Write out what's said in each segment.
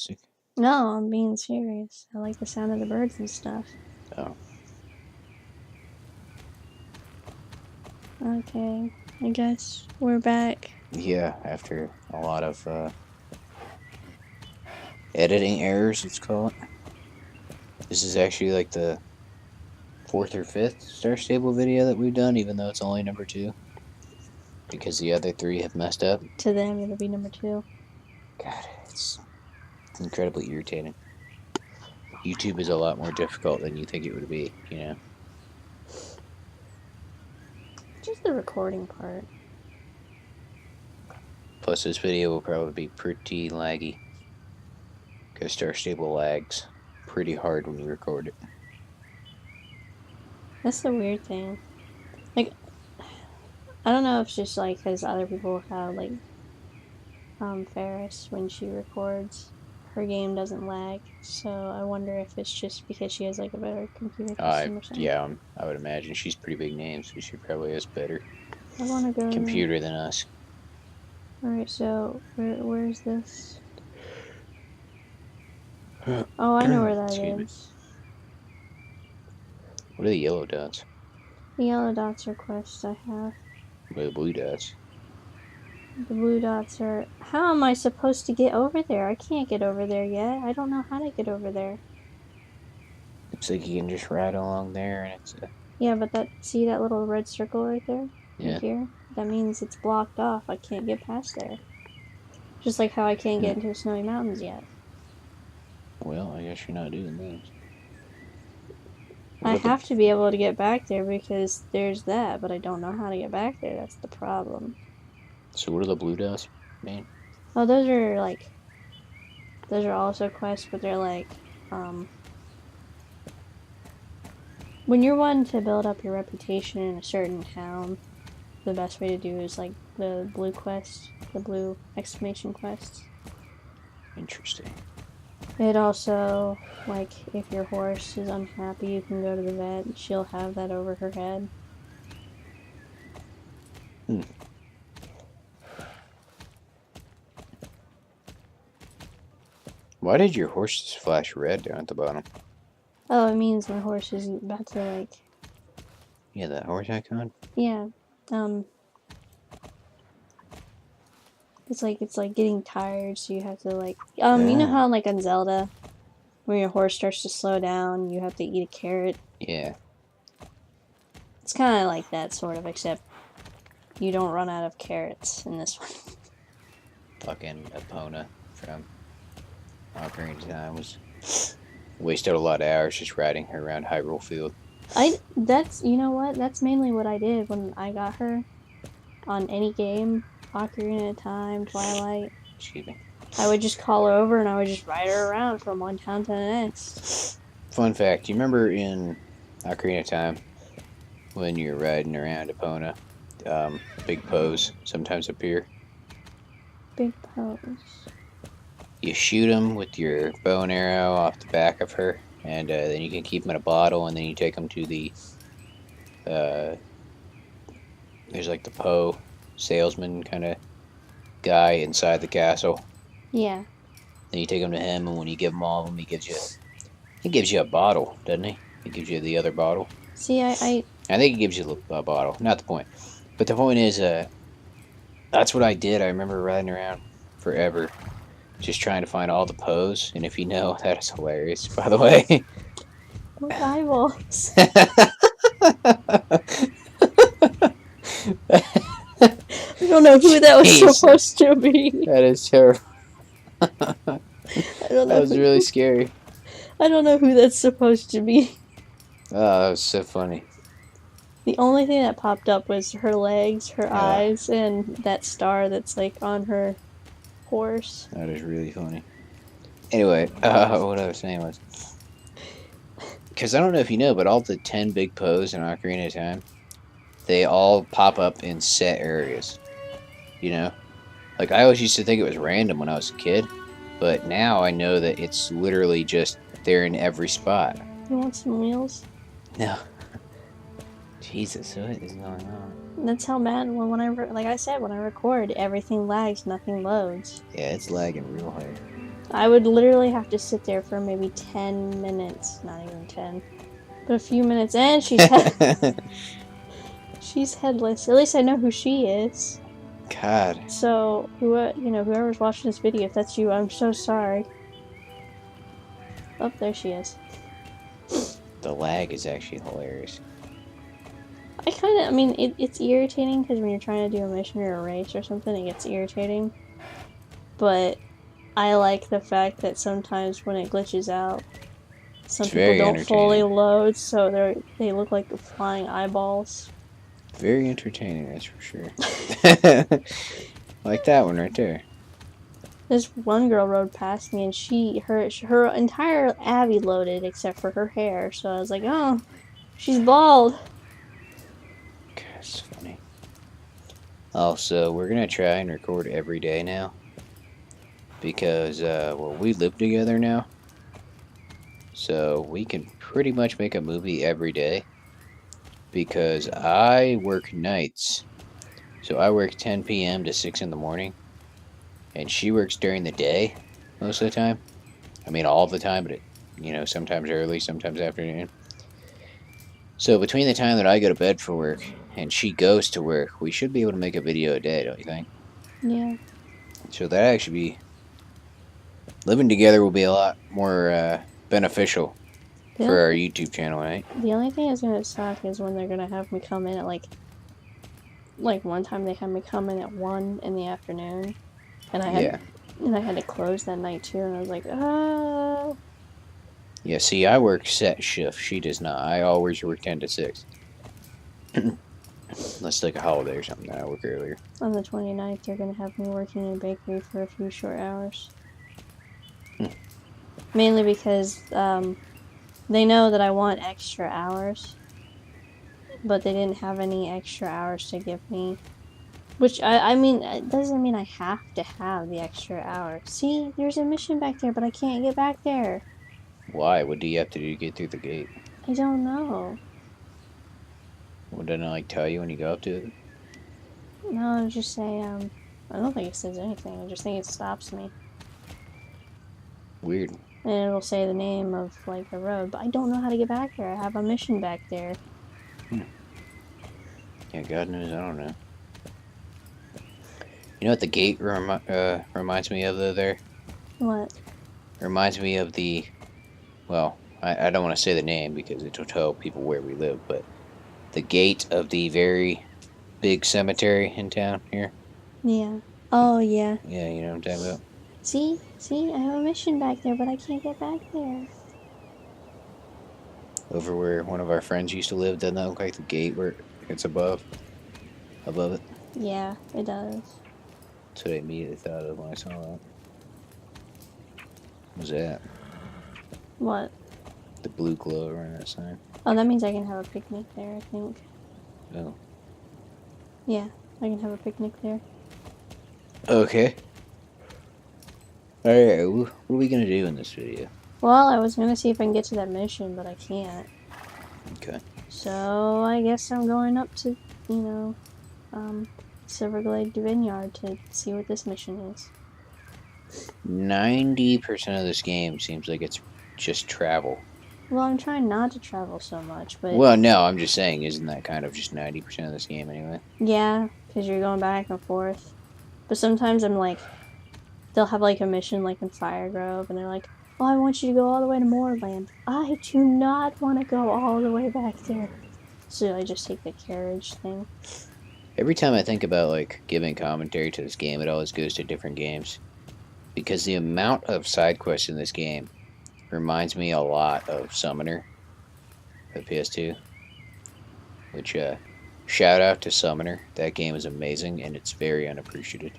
sarcastic. No, I'm being serious. I like the sound of the birds and stuff. Oh. Okay, I guess we're back. Yeah, after a lot of editing errors, let's call it. This is actually like the fourth or fifth Star Stable video that we've done, even though it's only number 2. Because the other 3 have messed up. To them, it'll be number 2. God, it's incredibly irritating. YouTube is a lot more difficult than you think it would be, you know? Just the recording part. Plus, this video will probably be pretty laggy. Because Star Stable lags pretty hard when you record it. That's the weird thing. Like, I don't know if it's just like because other people have like Ferris when she records, her game doesn't lag. So I wonder if it's just because she has like a better computer system or something. Yeah, I would imagine she's pretty big name, so she probably has better I want to go computer than us. Alright, so where's this? Oh, I know where that is. What are the yellow dots? The yellow dots are quests I have. What are the blue dots? The blue dots are... How am I supposed to get over there? I can't get over there yet. I don't know how to get over there. Looks like you can just ride along there and it's Yeah, but see that little red circle right there? Yeah. Right here? That means it's blocked off. I can't get past there. Just like how I can't get into the Snowy Mountains yet. Well, I guess you're not doing those. I have to be able to get back there because there's that, but I don't know how to get back there. That's the problem. So what are the blue dots mean? Oh, those are also quests, but they're like, when you're wanting to build up your reputation in a certain town, the best way to do is like the blue quest, the blue exclamation quests. Interesting. It also, like, if your horse is unhappy, you can go to the vet and she'll have that over her head. Why did your horse flash red down at the bottom? Oh, it means my horse is about to, like... Yeah, that horse icon? Yeah, It's like getting tired, so you have to, like... You know how, like, on Zelda, when your horse starts to slow down, you have to eat a carrot? Yeah. It's kind of like that, sort of, except you don't run out of carrots in this one. Fucking Epona from O.A.K was wasted a lot of hours just riding her around Hyrule Field. You know what? That's mainly what I did when I got her on any game. Ocarina of Time, Twilight. Excuse me. I would just call her over and I would just ride her around from one town to the next. Fun fact, you remember in Ocarina of Time when you're riding around Epona, big Poes sometimes appear? Big Poes. You shoot them with your bow and arrow off the back of her, and then you can keep them in a bottle, and then you take them to the, there's like the Poe salesman kind of guy inside the castle. Yeah. Then you take them to him, and when you give him all of them, he gives you a bottle, doesn't he? He gives you the other bottle. See, I think he gives you a bottle. Not the point. But the point is, that's what I did. I remember riding around forever, just trying to find all the Poes. And if you know, that is hilarious, by the way. What eyeballs? I don't know who that was supposed to be. That is terrible. That was really scary. I don't know who that's supposed to be. Oh, that was so funny. The only thing that popped up was her legs, her eyes, and that star that's like on her horse. That is really funny. Anyway, what I was saying was, because I don't know if you know, but all the 10 big Poes in Ocarina of Time, they all pop up in set areas. You know? Like, I always used to think it was random when I was a kid, but now I know that it's literally just they're in every spot. You want some wheels? No. Jesus, what is going on? That's how bad, when I, like I said, when I record, everything lags, nothing loads. Yeah, it's lagging real hard. I would literally have to sit there for maybe 10 minutes. Not even 10. But a few minutes. And she's headless. At least I know who she is. God. So, whoever's watching this video, if that's you, I'm so sorry. Oh, there she is. The lag is actually hilarious. I mean, it's irritating because when you're trying to do a mission or a race or something, it gets irritating. But I like the fact that sometimes when it glitches out, some It's people very don't fully entertaining. load, so they look like flying eyeballs. Very entertaining, that's for sure. Like that one right there. This one girl rode past me, and her entire Abby loaded except for her hair. So I was like, oh, she's bald. God, that's funny. Also, we're gonna try and record every day now because well, we live together now, so we can pretty much make a movie every day. Because I work nights, so I work 10 p.m. to 6 in the morning, and she works during the day most of the time. I mean, all the time, but sometimes early, sometimes afternoon. So between the time that I go to bed for work and she goes to work, we should be able to make a video a day, don't you think? Yeah. So that actually be living together will be a lot more beneficial The for only, our th- YouTube channel, right? the only thing that's gonna suck is when they're gonna have me come in at like one time they had me come in at 1 in the afternoon, and Yeah. I had to close that night too, and I was like, oh. Yeah, see, I work set shift. She does not. I always work 10 to 6. Unless like a holiday or something, then I work earlier. On the 29th, they're gonna have me working in a bakery for a few short hours. Hmm. Mainly because they know that I want extra hours, but they didn't have any extra hours to give me. Which I mean, it doesn't mean I have to have the extra hours. See, there's a mission back there, but I can't get back there. Why? What do you have to do to get through the gate? I don't know. What didn't I like tell you when you go up to it? No, just say I don't think it says anything. I just think it stops me, Weird. and it'll say the name of like the road, but I don't know how to get back there. I have a mission back there. Hmm. Yeah, God knows I don't know. You know what the gate reminds me of though there? What? Reminds me of the, well, I don't want to say the name because it will tell people where we live, but the gate of the very big cemetery in town here. Yeah. Oh yeah. Yeah, you know what I'm talking about? See, I have a mission back there, but I can't get back there. Over where one of our friends used to live, doesn't that look like the gate where it's above it? Yeah, it does. That's what I immediately thought of when I saw that. What was that? What? The blue glow around that sign. Oh, that means I can have a picnic there, I think. Oh. Yeah, I can have a picnic there. Okay. Alright, what are we gonna do in this video? Well, I was gonna see if I can get to that mission, but I can't. Okay. So I guess I'm going up to, Silverglade Vineyard to see what this mission is. 90% of this game seems like it's just travel. Well, I'm trying not to travel so much, but Well, no, I'm just saying, isn't that kind of just 90% of this game anyway? yeah, because you're going back and forth. But sometimes I'm like, they'll have like a mission like in Fire Grove, and they're like, oh, I want you to go all the way to Moorland. I do not want to go all the way back there. So I just take the carriage thing. Every time I think about like giving commentary to this game, it always goes to different games. Because the amount of side quests in this game reminds me a lot of Summoner, the PS2. Which, shout out to Summoner. That game is amazing and it's very unappreciated.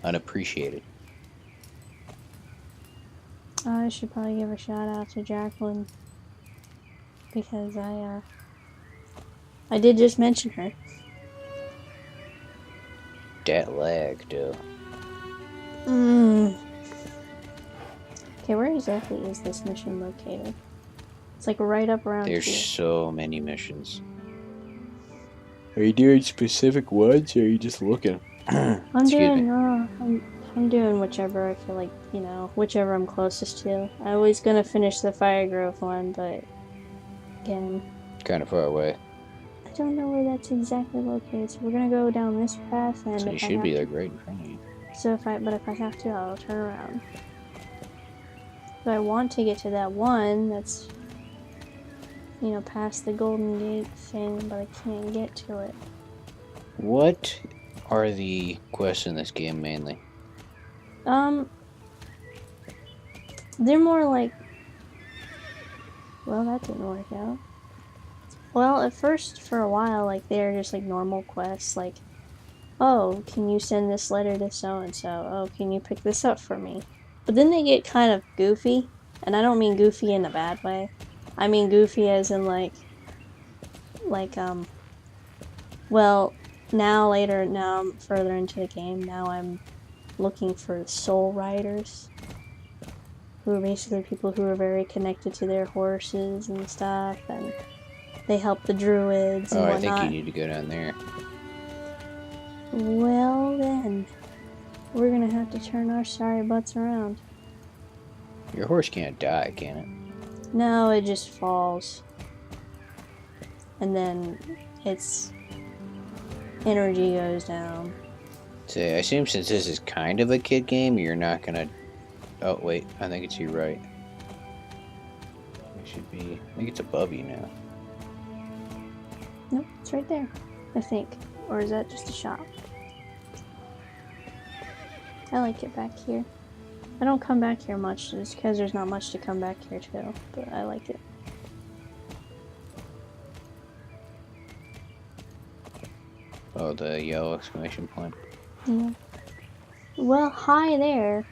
Unappreciated. I should probably give a shout out to Jacqueline because I did just mention her. Dat lag, though. Okay, where exactly is this mission located? It's like right up around There's here. so many missions. Are you doing specific ones or are you just looking? I'm doing I'm doing whichever I feel like, whichever I'm closest to. I was gonna finish the Fire Grove one, but again, Kind of far away. I don't know where that's exactly located. So we're gonna go down this path, and So you if I should have be to, like right in front of you. but if I have to, I'll turn around. So I want to get to that one that's, past the Golden Gate thing, but I can't get to it. What are the quests in this game mainly? Um, they're more like, well, that didn't work out. Well, at first, for a while, like, they're just like normal quests, like, oh, can you send this letter to so and so? Oh, can you pick this up for me? But then they get kind of goofy, and I don't mean goofy in a bad way. I mean goofy as in like well, now I'm further into the game. Now I'm looking for soul riders, who are basically people who are very connected to their horses and stuff, and they help the druids and Oh, I think you whatnot. need to go down there. Well then, we're gonna have to turn our sorry butts around. Your horse can't die, can it? No, it just falls. And then its energy goes down. So I assume since this is kind of a kid game, you're not gonna. Oh wait, I think it's you right. It should be. I think it's above you now. Nope, it's right there, I think. Or is that just a shop? I like it back here. I don't come back here much just because there's not much to come back here to, but I like it. Oh, the yellow exclamation point. Yeah. Well, hi there.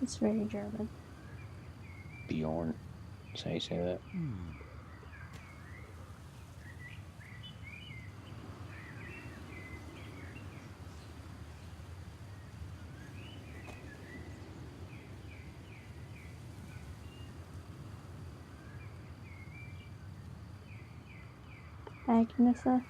It's very German. Bjorn. That's how you say that. Agnetha.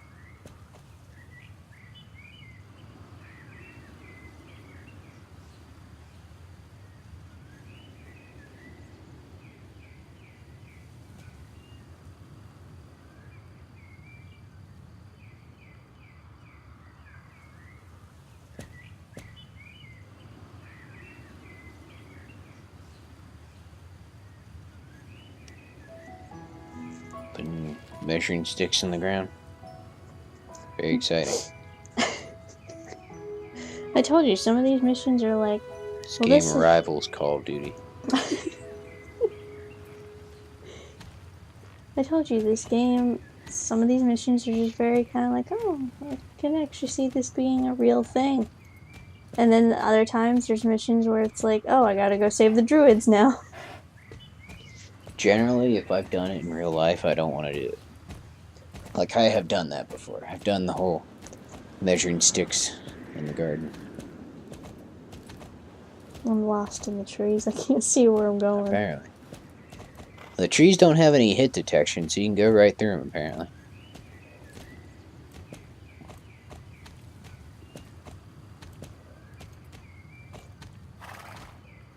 Putting measuring sticks in the ground. Very exciting. I told you, some of these missions are like, This well, game this is... rivals Call of Duty. I told you, this game, some of these missions are just very kind of like, oh, I can actually see this being a real thing. And then other times there's missions where it's like, oh, I gotta go save the druids now. Generally, if I've done it in real life, I don't want to do it. Like, I have done that before. I've done the whole measuring sticks in the garden. I'm lost in the trees. I can't see where I'm going. Apparently. The trees don't have any hit detection, so you can go right through them, apparently.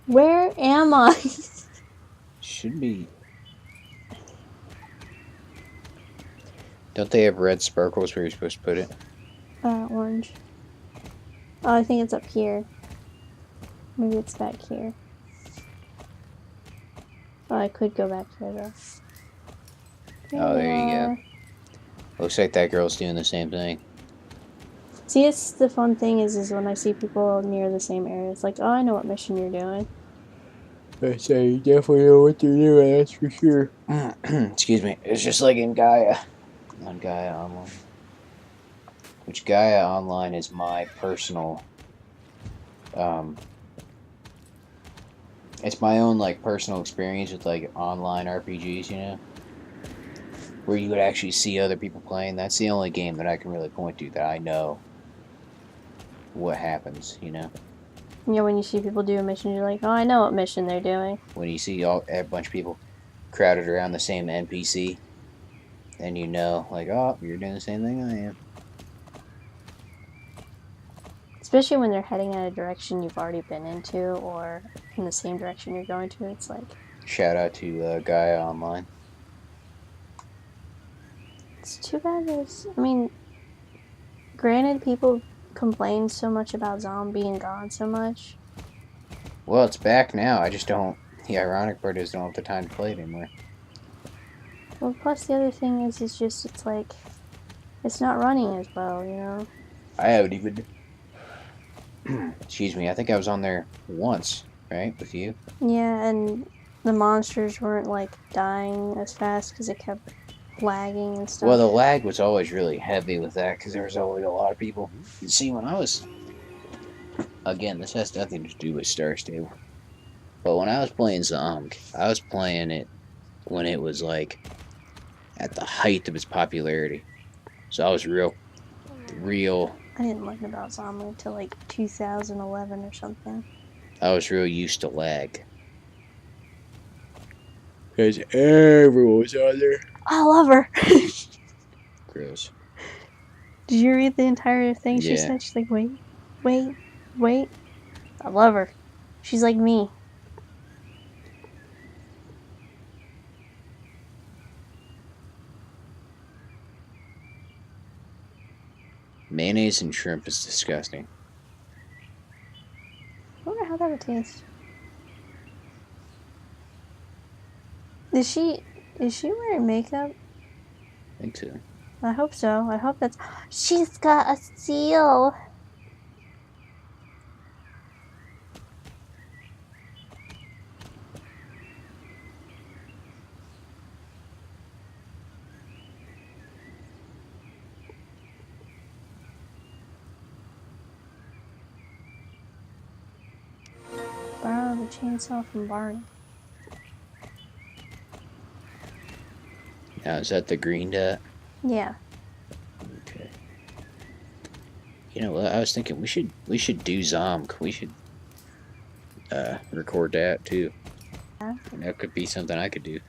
Where am I? Should be. Don't they have red sparkles where you're supposed to put it? Orange. Oh, I think it's up here. Maybe it's back here. Oh, I could go back here though. Oh, there you go. Looks like that girl's doing the same thing. See, it's the fun thing is when I see people near the same area, it's like, oh, I know what mission you're doing. I say you definitely know what they're doing, that's for sure. Excuse me. It's just like in Gaia. On Gaia Online. Which Gaia Online is my personal it's my own like personal experience with like online RPGs, you know? Where you would actually see other people playing. That's the only game that I can really point to that I know what happens, you know? Yeah, when you see people do a mission, you're like, oh, I know what mission they're doing. When you see a bunch of people crowded around the same NPC, and you know, like, oh, you're doing the same thing I am. Especially when they're heading in a direction you've already been into, or in the same direction you're going to. It's like, Shout out to Gaia Online. it's too bad. I mean, granted, people complain so much about zombie and gone so much. Well, it's back now. I just don't. The ironic part is, I don't have the time to play it anymore. Well, plus the other thing is, it's like, it's not running as well, you know? I haven't even. Excuse me. I think I was on there once, right, with you. Yeah, and the monsters weren't like dying as fast because it kept lagging and Well, stuff. the lag was always really heavy with that because there was always a lot of people. You see, when I was, again, this has nothing to do with Star Stable, but when I was playing Zomg, I was playing it when it was like at the height of its popularity. So I was real. I didn't learn about zombie until like 2011 or something. I was real used to lag because everyone was on there. I love her. Gross. Did you read the entire thing she Yeah. said? She's like, wait, wait, wait. I love her. She's like me. Mayonnaise and shrimp is disgusting. I wonder how that would taste. Is she wearing makeup? I think so. I hope so. I hope that's. She's got a seal. Borrow the chainsaw from Barney. Now, is that the green dot? Yeah. Okay. You know what? I was thinking we should do Zomk. We should record that too. Yeah. And that could be something I could do.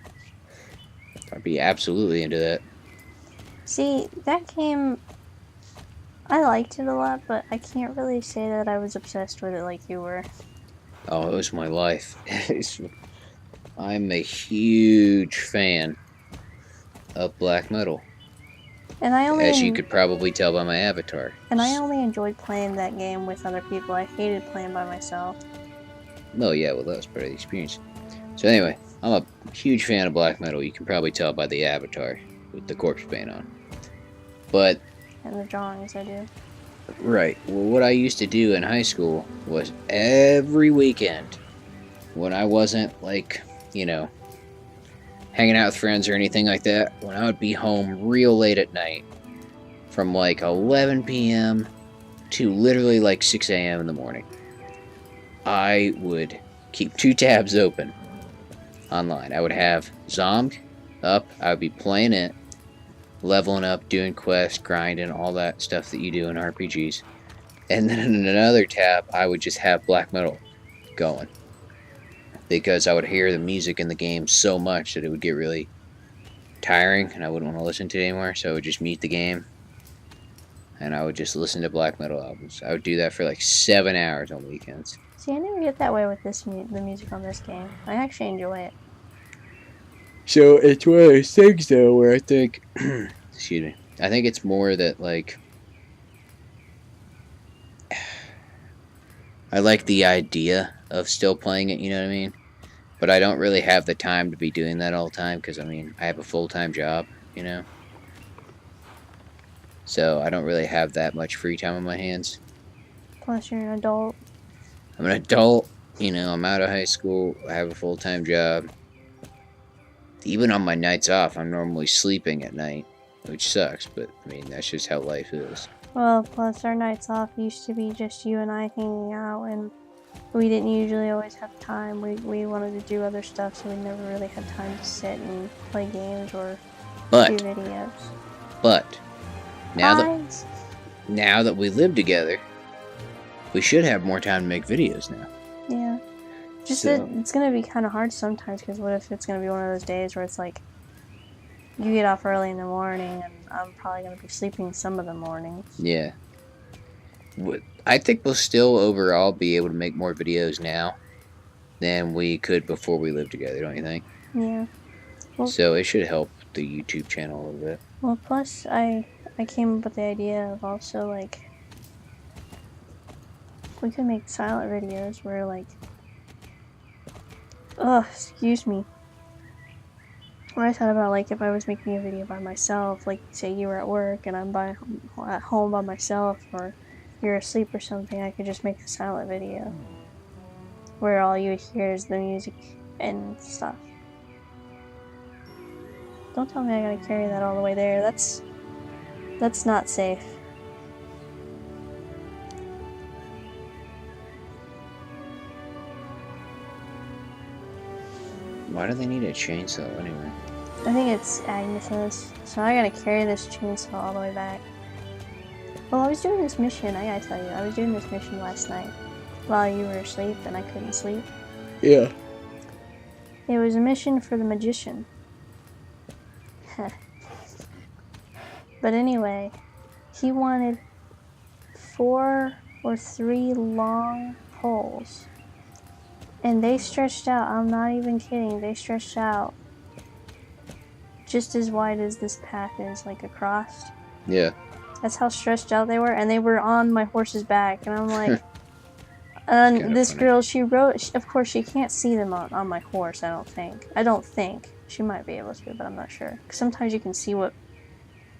I'd be absolutely into that. See, that game, I liked it a lot, but I can't really say that I was obsessed with it like you were. Oh, it was my life. I'm a huge fan of black metal, And I only as you could probably tell by my avatar. and I only enjoyed playing that game with other people. I hated playing by myself. No, yeah, well, that was part of the experience. So anyway, I'm a huge fan of black metal. You can probably tell by the avatar with the corpse paint on. But And the drawings I do. right, well, what I used to do in high school was every weekend, when I wasn't like, hanging out with friends or anything like that, when I would be home real late at night, from like 11 p.m. to literally like 6 a.m. in the morning, I would keep 2 tabs open online. I would have Zomg up, I would be playing it, leveling up, doing quests, grinding, all that stuff that you do in RPGs. And then in another tab, I would just have black metal going, because I would hear the music in the game so much that it would get really tiring and I wouldn't want to listen to it anymore. So I would just mute the game and I would just listen to black metal albums. I would do that for like 7 hours on weekends. See, I never get that way with the music on this game. I actually enjoy it. So it's one of those things though where I think, excuse me, I think it's more that like, I like the idea of still playing it, you know what I mean? But I don't really have the time to be doing that all the time because, I mean, I have a full-time job, you know? So I don't really have that much free time on my hands. Plus, you're an adult. I'm an adult, I'm out of high school, I have a full-time job. Even on my nights off, I'm normally sleeping at night, which sucks, but, I mean, that's just how life is. Well, plus our nights off used to be just you and I hanging out, and we didn't usually always have time. We wanted to do other stuff, so we never really had time to sit and play games or do videos. But now that we live together, we should have more time to make videos now. Yeah. Just that it's gonna be kind of hard sometimes, because what if it's gonna be one of those days where it's like you get off early in the morning, and I'm probably gonna be sleeping some of the mornings. Yeah. I think we'll still overall be able to make more videos now than we could before we lived together, don't you think? Yeah. Well, So it should help the YouTube channel a little bit. well. Plus, I came up with the idea of also like we could make silent videos where like, excuse me. When I thought about like if I was making a video by myself, like say you were at work and I'm at home by myself, or you're asleep or something, I could just make a silent video where all you would hear is the music and stuff. Don't tell me I gotta carry that all the way there. That's not safe. Why do they need a chainsaw anyway? I think it's Agnes's. So I gotta carry this chainsaw all the way back. Well, I was doing this mission, I gotta tell you, I was doing this mission last night while you were asleep and I couldn't sleep. Yeah. It was a mission for the magician. But anyway, he wanted 4 or 3 long poles. And they stretched out, I'm not even kidding, they stretched out just as wide as this path is, like across. Yeah. That's how stretched out they were, and they were on my horse's back, and I'm like, and this funny. girl, she wrote, of course, she can't see them on my horse, I don't think. She might be able to, but I'm not sure. 'Cause sometimes you can see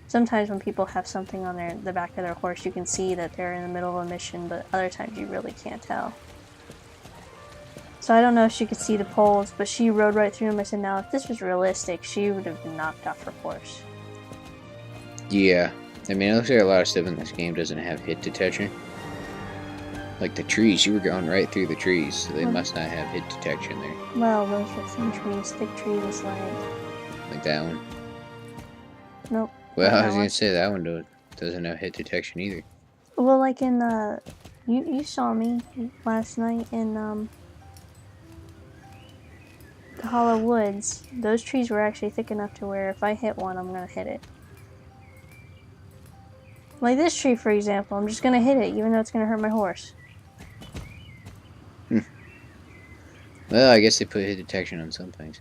sometimes when people have something on the back of their horse, you can see that they're in the middle of a mission, but other times you really can't tell. So I don't know if she could see the poles, but she rode right through them. I said, now, if this was realistic, she would have been knocked off her horse. Yeah. I mean, it looks like a lot of stuff in this game doesn't have hit detection. Like the trees, you were going right through the trees, so they must not have hit detection there. Well, those are thin trees. Thick trees, Like that one. Nope. Well, I was gonna say that one doesn't have hit detection either. Well, like in you saw me last night in the Hollow Woods. Those trees were actually thick enough to where if I hit one, I'm gonna hit it. Like this tree, for example, I'm just gonna hit it, even though it's gonna hurt my horse. Well, I guess they put hit detection on some things.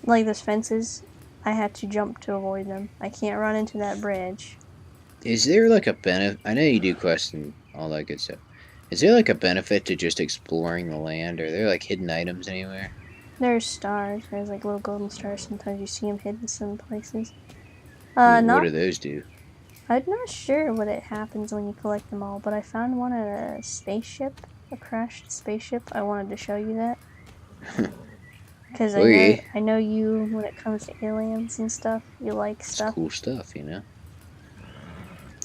Like those fences, I had to jump to avoid them. I can't run into that bridge. Is there like a benefit? I know you do quests and all that good stuff. Is there like a benefit to just exploring the land? Are there like hidden items anywhere? There's stars. There's like little golden stars. Sometimes you see them hidden some places. What Not. do those do? I'm not sure what it happens when you collect them all, but I found one at a spaceship, a crashed spaceship. I wanted to show you that. Because I know you, when it comes to aliens and stuff, you like stuff. It's cool stuff, you know?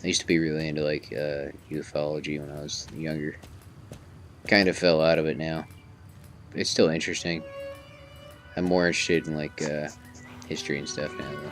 I used to be really into like ufology when I was younger. Kind of fell out of it now. It's still interesting. I'm more interested in like history and stuff now though.